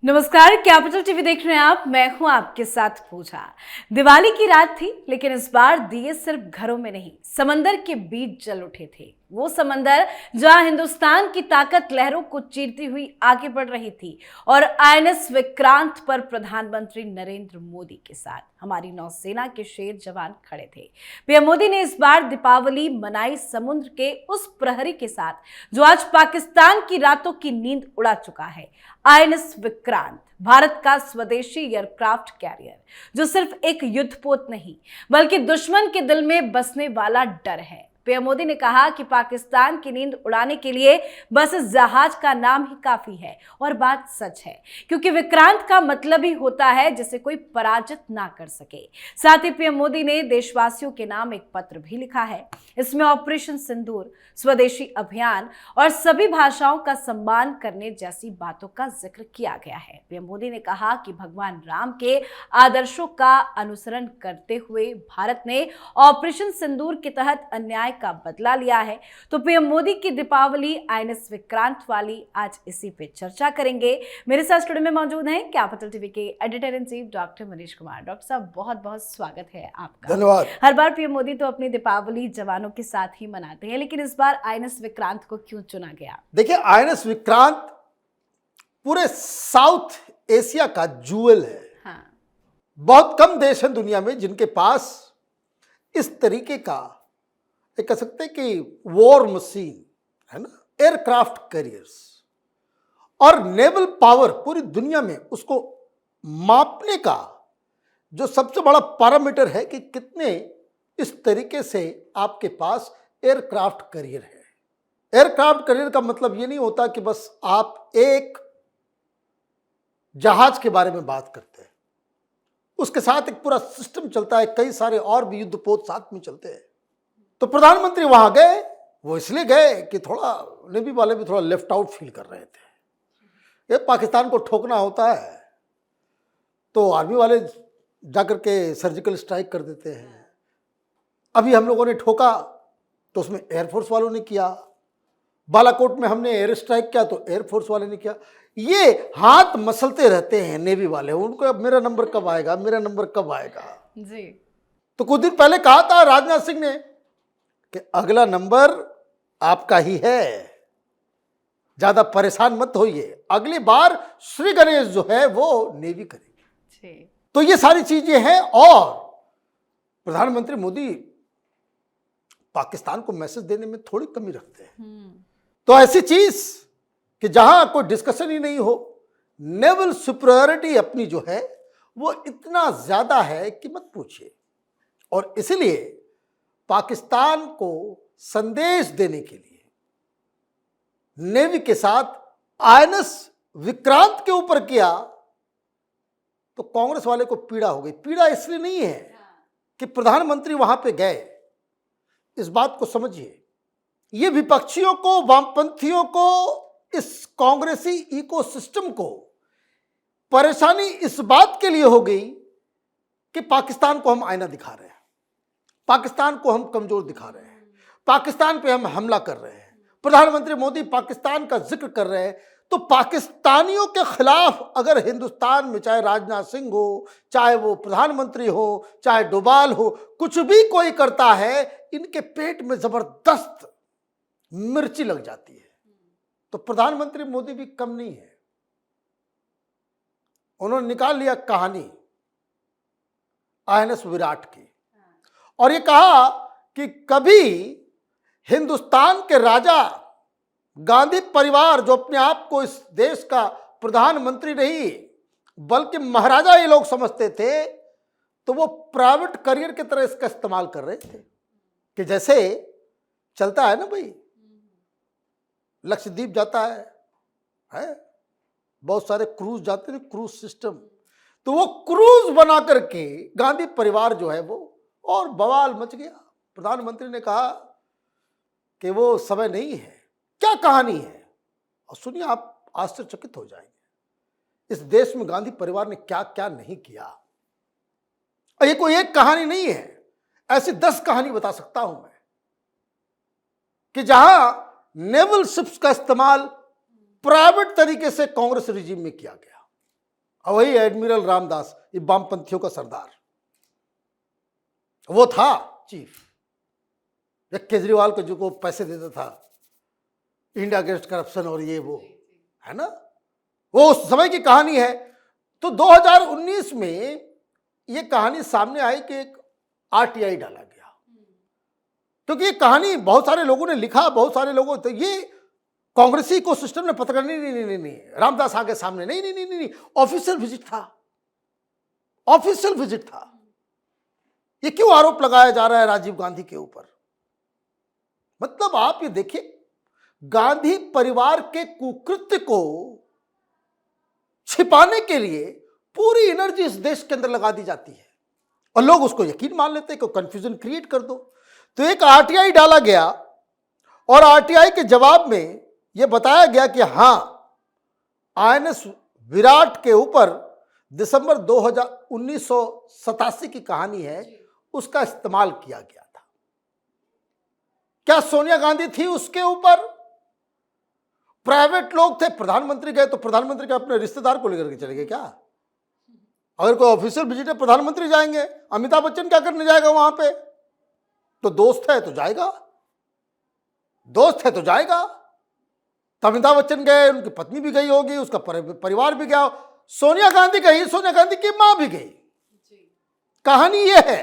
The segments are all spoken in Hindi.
नमस्कार, कैपिटल टीवी देख रहे हैं आप। मैं हूं आपके साथ पूजा। दिवाली की रात थी, लेकिन इस बार दिए सिर्फ घरों में नहीं, समंदर के बीच जल उठे थे। वो समंदर जहां हिंदुस्तान की ताकत लहरों को चीरती हुई आगे बढ़ रही थी और आईएनएस विक्रांत पर प्रधानमंत्री नरेंद्र मोदी के साथ हमारी नौसेना के शेर जवान खड़े थे। पीएम मोदी ने इस बार दीपावली मनाई समुद्र के उस प्रहरी के साथ जो आज पाकिस्तान की रातों की नींद उड़ा चुका है। आईएनएस विक्रांत भारत का स्वदेशी एयरक्राफ्ट कैरियर, जो सिर्फ एक युद्धपोत नहीं बल्कि दुश्मन के दिल में बसने वाला डर है। पीएम मोदी ने कहा कि पाकिस्तान की नींद उड़ाने के लिए बस इस जहाज का नाम ही काफी है, और बात सच है, क्योंकि विक्रांत का मतलब ही होता है जिसे कोई पराजित ना कर सके। साथ ही पीएम मोदी ने देशवासियों के नाम एक पत्र भी लिखा है। इसमें ऑपरेशन सिंदूर, स्वदेशी अभियान और सभी भाषाओं का सम्मान करने जैसी बातों का जिक्र किया गया है। पीएम मोदी ने कहा कि भगवान राम के आदर्शों का अनुसरण करते हुए भारत ने ऑपरेशन सिंदूर के तहत अन्याय का बदला लिया है। तो पीएम मोदी की दीपावली आईएनएस विक्रांत वाली, आज इसी पे चर्चा करेंगे। मेरे साथ स्टूडियो में मौजूद हैं कैपिटल टीवी के editor in chief doctor Manish Kumar. Doctor साहब, बहुत बहुत स्वागत है आपका। धन्यवाद। हर बार पीएम मोदी तो अपनी दीपावली जवानों के साथ ही मनाते हैं, लेकिन इस बार आईएनएस विक्रांत को क्यों चुना गया? देखिए, आईएनएस विक्रांत पूरे साउथ एशिया का जूएल है। हाँ। बहुत कम देश हैं दुनिया में जिनके पास इस तरीके का, एक कह सकते हैं कि वॉर मशीन है ना, एयरक्राफ्ट कैरियर्स और नेवल पावर पूरी दुनिया में उसको मापने का जो सबसे बड़ा पैरामीटर है कि कितने इस तरीके से आपके पास एयरक्राफ्ट कैरियर है। एयरक्राफ्ट कैरियर का मतलब ये नहीं होता कि बस आप एक जहाज के बारे में बात करते हैं, उसके साथ एक पूरा सिस्टम चलता है, कई सारे और भी युद्धपोत साथ में चलते हैं। तो प्रधानमंत्री वहां गए, वो इसलिए गए कि थोड़ा नेवी वाले भी थोड़ा लेफ्ट आउट फील कर रहे थे। ये पाकिस्तान को ठोकना होता है तो आर्मी वाले जाकर के सर्जिकल स्ट्राइक कर देते हैं। अभी हम लोगों ने ठोका तो उसमें एयरफोर्स वालों ने किया, बालाकोट में हमने एयर स्ट्राइक किया तो एयरफोर्स वाले ने किया। ये हाथ मसलते रहते हैं नेवी वाले, उनको अब मेरा नंबर कब आएगा, मेरा नंबर कब आएगा जी। तो कुछ दिन पहले कहा था राजनाथ सिंह ने कि अगला नंबर आपका ही है, ज्यादा परेशान मत होइए, अगली बार श्री गणेश जो है वो नेवी करेगी। तो ये सारी चीजें हैं। और प्रधानमंत्री मोदी पाकिस्तान को मैसेज देने में थोड़ी कमी रखते हैं। तो ऐसी चीज कि जहां कोई डिस्कशन ही नहीं हो, नेवल सुपीरियरिटी अपनी जो है वो इतना ज्यादा है कि मत पूछिए। और इसलिए पाकिस्तान को संदेश देने के लिए नेवी के साथ आईएनएस विक्रांत के ऊपर किया तो कांग्रेस वाले को पीड़ा हो गई। पीड़ा इसलिए नहीं है कि प्रधानमंत्री वहां पे गए, इस बात को समझिए। ये विपक्षियों को, वामपंथियों को, इस कांग्रेसी इकोसिस्टम को परेशानी इस बात के लिए हो गई कि पाकिस्तान को हम आईना दिखा रहे हैं, पाकिस्तान को हम कमजोर दिखा रहे हैं, पाकिस्तान पे हम हमला कर रहे हैं। प्रधानमंत्री मोदी पाकिस्तान का जिक्र कर रहे हैं, तो पाकिस्तानियों के खिलाफ अगर हिंदुस्तान में चाहे राजनाथ सिंह हो, चाहे वो प्रधानमंत्री हो, चाहे डोभाल हो, कुछ भी कोई करता है, इनके पेट में जबरदस्त मिर्ची लग जाती है। तो प्रधानमंत्री मोदी भी कम नहीं है, उन्होंने निकाल लिया कहानी आईएनएस विराट की और ये कहा कि कभी हिंदुस्तान के राजा गांधी परिवार, जो अपने आप को इस देश का प्रधानमंत्री नहीं बल्कि महाराजा ये लोग समझते थे, तो वो प्राइवेट करियर की तरह इसका इस्तेमाल कर रहे थे। कि जैसे चलता है ना भाई, लक्षद्वीप जाता है? बहुत सारे क्रूज जाते हैं, क्रूज सिस्टम, तो वो क्रूज बना करके गांधी परिवार जो है वो, और बवाल मच गया। प्रधानमंत्री ने कहा कि वो समय नहीं है। क्या कहानी है? और सुनिए, आप आश्चर्यचकित हो जाएंगे। इस देश में गांधी परिवार ने क्या क्या नहीं किया। और ये कोई एक कहानी नहीं है, ऐसी 10 कहानी बता सकता हूं मैं कि जहां नेवल शिप्स का इस्तेमाल प्राइवेट तरीके से कांग्रेस रिजीम में किया गया। और वही एडमिरल रामदास, ये वामपंथियों का सरदार, वो था चीफ। केजरीवाल को जो को पैसे देता था, इंडिया अगेंस्ट करप्शन और ये वो, है ना, वो उस समय की कहानी है। तो 2019 में ये कहानी सामने आई कि एक आरटीआई डाला गया, क्योंकि ये कहानी बहुत सारे लोगों ने लिखा, बहुत सारे लोगों, तो ये कांग्रेसी को सिस्टम ने पता करनी, नहीं, रामदास आगे सामने, नहीं, ऑफिशियल विजिट था, ऑफिशियल विजिट था। ये क्यों आरोप लगाया जा रहा है राजीव गांधी के ऊपर? मतलब आप ये देखिए, गांधी परिवार के कुकृत्य को छिपाने के लिए पूरी एनर्जी इस देश के अंदर लगा दी जाती है और लोग उसको यकीन मान लेते हैं कि कंफ्यूजन क्रिएट कर दो। तो एक आरटीआई डाला गया और आरटीआई के जवाब में यह बताया गया कि हां, आईएनएस विराट के ऊपर दिसंबर 1987 की कहानी है, उसका इस्तेमाल किया गया था। क्या सोनिया गांधी थी उसके ऊपर? प्राइवेट लोग थे, प्रधानमंत्री गए तो प्रधानमंत्री के अपने रिश्तेदार को लेकर के चले गए क्या? अगर कोई ऑफिशियल विजिट है, प्रधानमंत्री जाएंगे, अमिताभ बच्चन क्या करने जाएगा वहां पे? तो दोस्त है तो जाएगा, दोस्त है तो जाएगा। तो अमिताभ बच्चन गए, उनकी पत्नी भी गई होगी, उसका परिवार भी गया, सोनिया गांधी गई, सोनिया गांधी की मां भी गई। कहानी यह है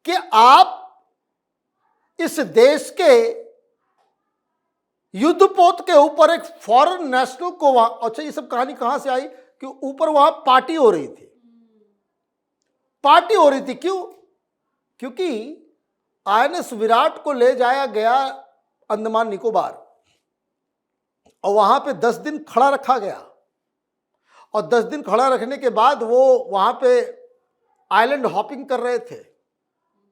कि आप इस देश के युद्धपोत के ऊपर एक फॉरेन नेशनल को वहां, अच्छा ये सब कहानी कहां से आई कि ऊपर वहां पार्टी हो रही थी, पार्टी हो रही थी। क्यों? क्योंकि आईएनएस विराट को ले जाया गया अंडमान निकोबार और वहां पे 10 दिन खड़ा रखा गया और 10 दिन खड़ा रखने के बाद वो वहां पे आइलैंड हॉपिंग कर रहे थे।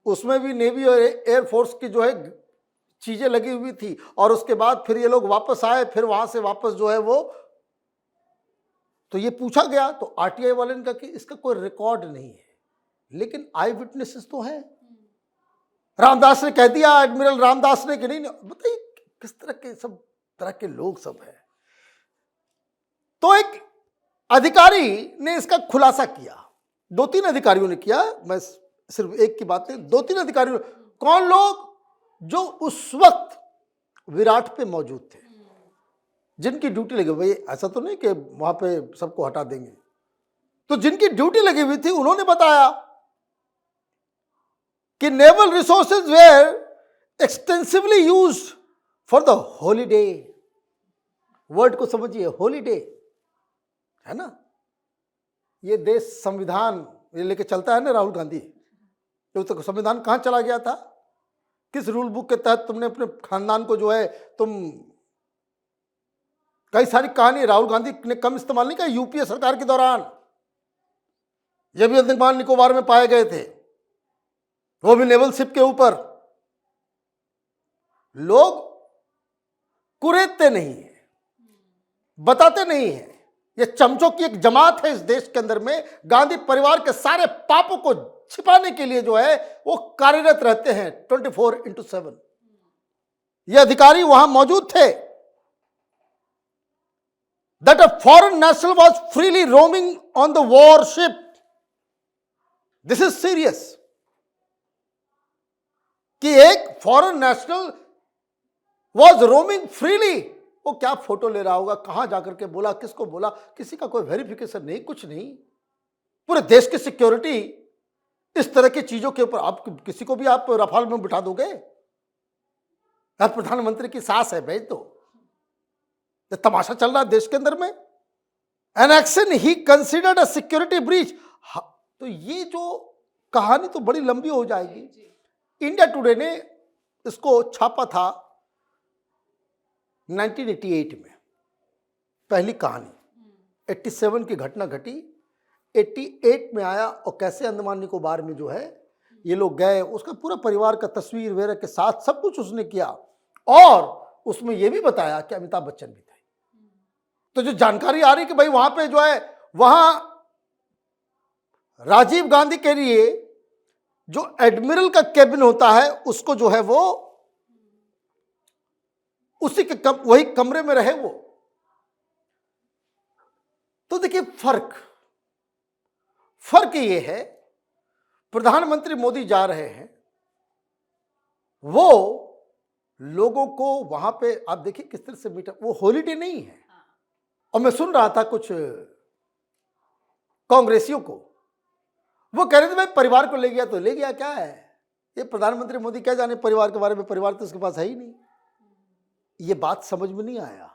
उसमें भी नेवी और एयरफोर्स की जो है चीजें लगी हुई थी और उसके बाद फिर ये लोग वापस आए, फिर वहां से वापस जो है वो, तो ये पूछा गया तो आरटीआई वाले ने कहा कि इसका कोई रिकॉर्ड नहीं है, लेकिन आई विटनेसेस तो है। रामदास ने कह दिया, एडमिरल रामदास ने, कि नहीं, बताइए किस तरह के सब तरह के लोग सब हैं। तो एक अधिकारी ने इसका खुलासा किया, 2-3 अधिकारियों ने किया, मैं सिर्फ एक की बात नहीं, 2-3 अधिकारियों। कौन लोग? जो उस वक्त विराट पे मौजूद थे, जिनकी ड्यूटी लगी। भाई ऐसा तो नहीं कि वहां पे सबको हटा देंगे, तो जिनकी ड्यूटी लगी हुई थी उन्होंने बताया कि naval resources were extensively used for the holiday. Word को समझिए, हॉलीडे, है ना। ये देश संविधान ये लेके चलता है ना राहुल गांधी, तो संविधान कहां चला गया था? किस रूल बुक के तहत तुमने अपने खानदान को जो है, तुम, कई सारी कहानी राहुल गांधी ने कम इस्तेमाल नहीं किया यूपीए सरकार के दौरान। ये भी अंडमान निकोबार में पाए गए थे, वो भी नेवल शिप के ऊपर। लोग कुरेदते नहीं है, बताते नहीं है। ये चमचों की एक जमात है इस देश के अंदर में, गांधी परिवार के सारे पापों को छिपाने के लिए जो है वो कार्यरत रहते हैं 24/7। ये अधिकारी वहां मौजूद थे। That a foreign national was freely roaming on the warship. This is serious. कि एक foreign national was roaming freely. वो क्या फोटो ले रहा होगा, कहां जाकर के बोला, किसको बोला, किसी का कोई वेरिफिकेशन नहीं, कुछ नहीं। पूरे देश की सिक्योरिटी इस तरह की चीजों के ऊपर, आप किसी को भी आप रफाल में बिठा दोगे? आप प्रधानमंत्री की सास है, भेज दो। तमाशा चल रहा है देश के अंदर में। An action he considered a security breach. तो ये जो कहानी तो बड़ी लंबी हो जाएगी। इंडिया टुडे ने इसको छापा था 1988 में, पहली कहानी। 87 की घटना घटी, 88 में आया और कैसे अंडमान निकोबार में जो है ये लोग गए, उसका पूरा परिवार का तस्वीर वगैरह के साथ सब कुछ उसने किया। और उसमें यह भी बताया कि अमिताभ बच्चन भी थे। तो जो जानकारी आ रही कि भाई वहां पे जो है, वहां राजीव गांधी के लिए जो एडमिरल का कैबिन होता है उसको जो है वो उसी के वही कमरे में रहे वो। तो देखिए फर्क ये है, प्रधानमंत्री मोदी जा रहे हैं, वो लोगों को वहां पे आप देखिए किस तरह से मीटअप, वो हॉलीडे नहीं है। और मैं सुन रहा था कुछ कांग्रेसियों को, वो कह रहे थे भाई परिवार को ले गया तो ले गया, क्या है ये प्रधानमंत्री मोदी क्या जाने परिवार के बारे में, परिवार तो उसके पास है ही नहीं। ये बात समझ में नहीं आया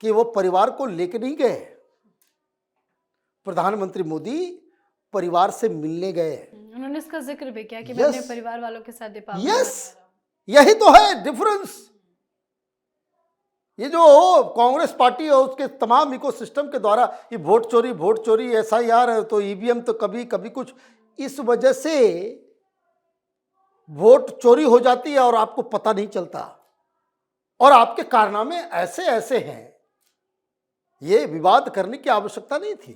कि वो परिवार को लेके नहीं गए, प्रधानमंत्री मोदी परिवार से मिलने गए। उन्होंने इसका जिक्र भी किया कि मैं अपने परिवार वालों के साथ दीपावली यस, यही तो है डिफरेंस। ये जो कांग्रेस पार्टी और उसके तमाम इकोसिस्टम के द्वारा ये वोट चोरी SIR तो ईवीएम तो कभी कभी कुछ, इस वजह से वोट चोरी हो जाती है और आपको पता नहीं चलता, और आपके कारनामे ऐसे हैं। ये विवाद करने की आवश्यकता नहीं थी,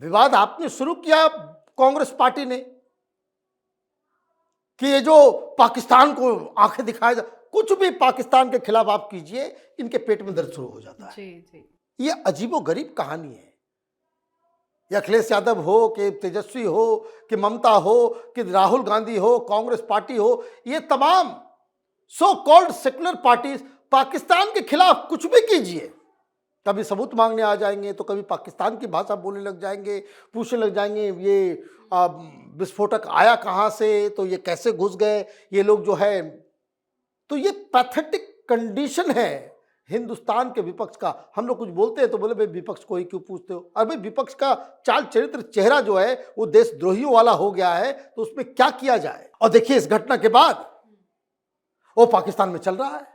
विवाद आपने शुरू किया कांग्रेस पार्टी ने कि ये जो पाकिस्तान को आंखें दिखाया जा, कुछ भी पाकिस्तान के खिलाफ आप कीजिए, इनके पेट में दर्द शुरू हो जाता है। जी। ये अजीबोगरीब कहानी है। ये अखिलेश यादव हो कि तेजस्वी हो कि ममता हो कि राहुल गांधी हो, कांग्रेस पार्टी हो, ये तमाम so called secular parties Pakistan के खिलाफ कुछ भी कीजिए, कभी सबूत मांगने आ जाएंगे, तो कभी पाकिस्तान की भाषा बोलने लग जाएंगे, पूछने लग जाएंगे ये विस्फोटक आया कहाँ से, तो ये कैसे घुस गए ये लोग जो है। तो ये पैथेटिक कंडीशन है हिंदुस्तान के विपक्ष का। हम लोग कुछ बोलते हैं तो बोले भाई विपक्ष को ही क्यों पूछते हो, अरे भाई विपक्ष का चाल चरित्र चेहरा जो है वो देशद्रोहियों वाला हो गया है, तो उसमें क्या किया जाए। और देखिए इस घटना के बाद वो पाकिस्तान में चल रहा है,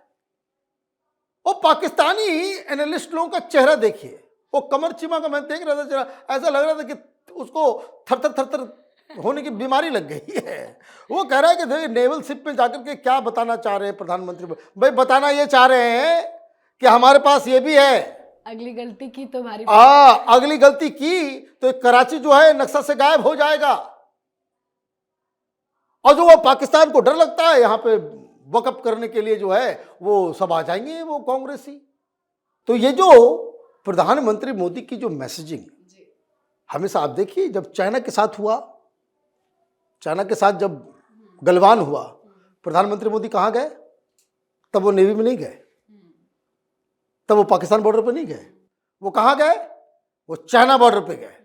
वो पाकिस्तानी एनालिस्ट लोगों का चेहरा देखिए, वो कमर चिमा का मैं देख रहा था, ऐसा लग रहा था कि उसको थर होने की बीमारी लग गई है। वो कह रहा है कि देखिए नेवल शिप में जाकर के क्या बताना चाह रहे हैं प्रधानमंत्री, भाई बताना ये चाह रहे हैं कि हमारे पास ये भी है, अगली गलती की तो भारी, अगली गलती की तो कराची जो है नक्शा से गायब हो जाएगा। और जो वो पाकिस्तान को डर लगता है यहाँ पे वकअप करने के लिए जो है वो सब आ जाएंगे वो कांग्रेसी। तो ये जो प्रधानमंत्री मोदी की जो मैसेजिंग हमेशा आप देखिए, जब चाइना के साथ हुआ, चाइना के साथ जब गलवान हुआ, प्रधानमंत्री मोदी कहाँ गए, तब वो नेवी में नहीं गए, तब वो पाकिस्तान बॉर्डर पे नहीं गए, वो कहाँ गए, वो चाइना बॉर्डर पे गए।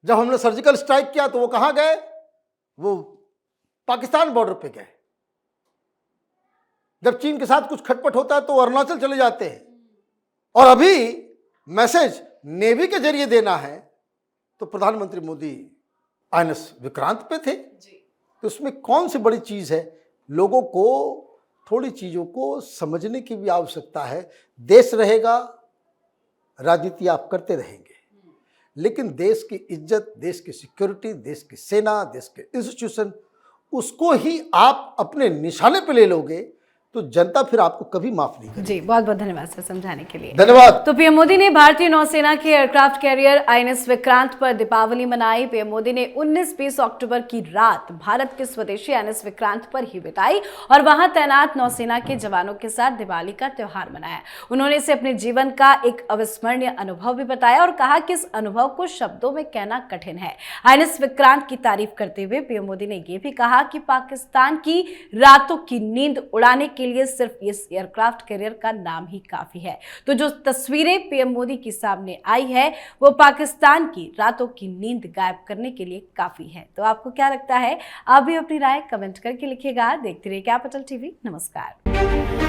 जब हमने सर्जिकल स्ट्राइक किया तो वो कहाँ गए, वो पाकिस्तान बॉर्डर पे गए। जब चीन के साथ कुछ खटपट होता है तो अरुणाचल चले जाते हैं। और अभी मैसेज नेवी के जरिए देना है तो प्रधानमंत्री मोदी INS विक्रांत पे थे। तो उसमें कौन सी बड़ी चीज है, लोगों को थोड़ी चीजों को समझने की भी आवश्यकता है। देश रहेगा, राजनीति आप करते रहेंगे, लेकिन देश की इज्जत, देश की सिक्योरिटी, देश की सेना, देश के इंस्टीट्यूशन, उसको ही आप अपने निशाने पे ले लोगे तो जनता फिर आपको कभी माफ नहीं करेगी। जी, बहुत बहुत धन्यवाद सर समझाने के लिए। धन्यवाद। तो पीएम मोदी ने भारतीय नौसेना के एयरक्राफ्ट कैरियर INS विक्रांत पर दीपावली मनाई। पीएम मोदी ने 19-20 अक्टूबर की रात भारत के स्वदेशी INS विक्रांत पर ही बिताई और वहां तैनात नौसेना के जवानों के साथ दिवाली का त्योहार मनाया। उन्होंने इसे अपने जीवन का एक अविस्मरणीय अनुभव भी बताया और कहा कि इस अनुभव को शब्दों में कहना कठिन है। INS विक्रांत की तारीफ करते हुए पीएम मोदी ने यह भी कहा कि पाकिस्तान की रातों की नींद उड़ाने के लिए सिर्फ इस एयरक्राफ्ट कैरियर का नाम ही काफी है। तो जो तस्वीरें पीएम मोदी की सामने आई है वो पाकिस्तान की रातों की नींद गायब करने के लिए काफी है। तो आपको क्या लगता है, आप भी अपनी राय कमेंट करके लिखिएगा। देखते रहिए कैपिटल टीवी। नमस्कार।